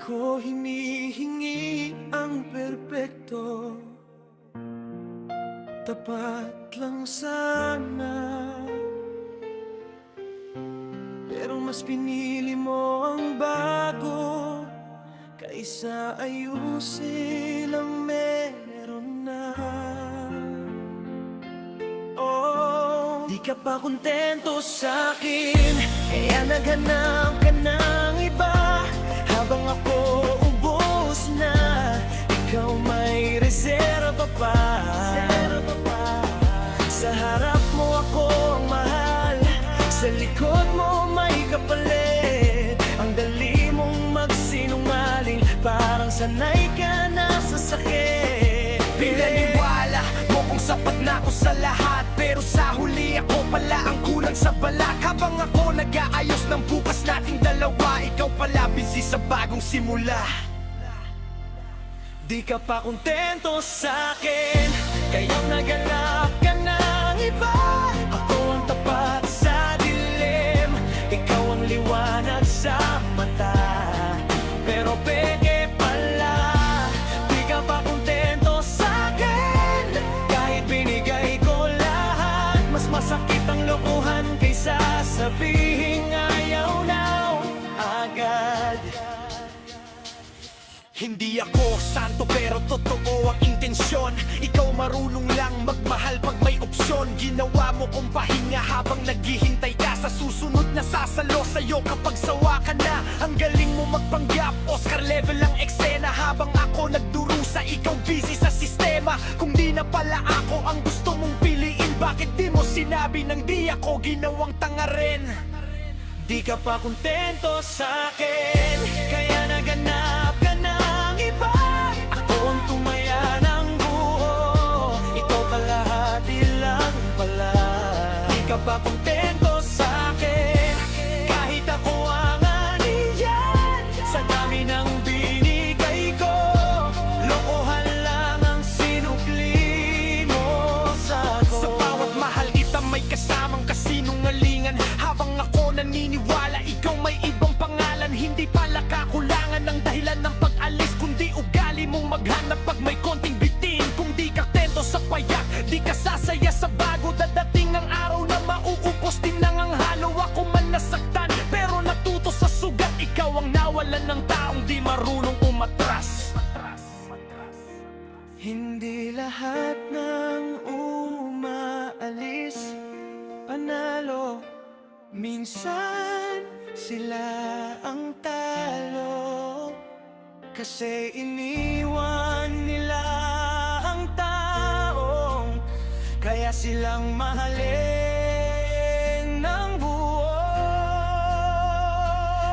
ko hinihingi ang perpekto, tapat lang sana. Pero mas pinili mo ang bago kaysa ayusin ang meron na. Oh, di ka pa kontento sa'kin, kaya naghanap ka ng iba. Habang ako ubos na, ikaw may reserva pa. Sa harap mo ako ang mahal, sa likod mo may kapalit. Ang dali mong magsinungaling, parang sanay ka na sa sakit. Pinaniwala mo kung sapat na ako sa lahat, pero sa huli ako pala ang kulang sa balak. Habang ako nag-aayos ng bukas nating dalawa, ikaw pala busy sa bagong simula. Di ka pa kontento sa'kin, kaya naghanap ka ng iba. Ako ang tapat sa dilim, ikaw ang liwanag sa mata. Pero peke pala, di ka pa kontento sa'kin. Kahit binigay ko lahat, mas masakit ang lokohan kaysa sabihing ayaw na agad. Hindi ako santo pero totoo ang intensyon. Ikaw marunong lang magmahal pag may opsyon. Ginawa mo kong pahinga habang naghihintay ka sa susunod na sasalo sa'yo kapag sawa ka na. Ang galing mo magpanggap, Oscar level ang eksena. Habang ako nagdurusa, ikaw busy sa sistema. Kung di na pala ako ang gusto mong piliin, bakit di mo sinabi nang di ako ginawang tanga rin? Di ka pa kontento sa'kin, kaya naghanap ka ng iba. Ako ang tumaya ng buo, ikaw kalahati lang pala. Di ka pa kontento sa'kin, kahit ako ang aniyan. Sa dami ng binigay ko, lokohan lang ang sinukli mo sa'ko. Sa bawat mahal kita may kasamang kasinungalingan. Habang ako naniniwala, ikaw may ibang pangalan. Hindi pala kakulangan ng dahilan ng pag-alis, kundi ugali mong maghanap pag may konting bitin. Kung di ka tento sa payak, di ka sasaya sa bago. Dadating ang araw na mauupos din ng ang halo. Ako man nasaktan, pero natuto sa sugat. Ikaw ang nawalan ng taong di marunong umatras. Hindi lahat ng umaalis panalo, minsan sila ang talo. Kasi iniwan nila ang taong kaya silang mahalin ng buo.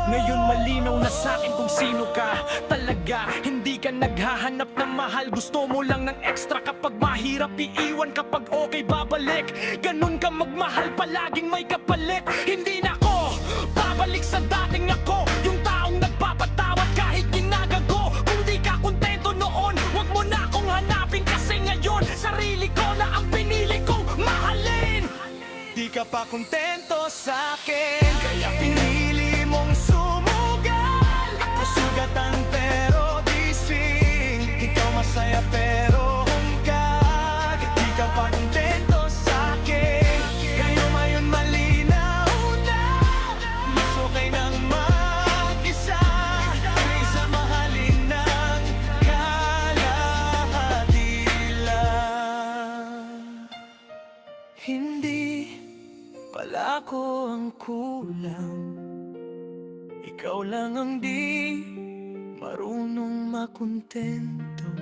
Ngayon malinaw na sa'kin kung sino ka talaga. Hindi ka naghahanap ng mahal, gusto mo lang ng extra. Kapag mahirap iiwan, kapag okay babalik. Ganun ka magmahal, palaging may kapalit. Hindi na ako babalik sa dating ako, yung taong nagpapatawad kahit ginagago. Kung di ka kontento noon, wag mo na akong hanapin. Kasi ngayon, sarili ko na ang pinili kong mahalin. Di ka pa kontento sa'kin, kaya pinili mong sumugal. Ako sugatan pero di swing, ikaw masaya pero hungkag. Di ka pa kontento sa'kin, kaya ngayon malinaw na. Mas okay nang mag-isa kaysa mahalin ng kalahati lang. Hindi pala ako ang kulang, ikaw lang ang di marunong makontento.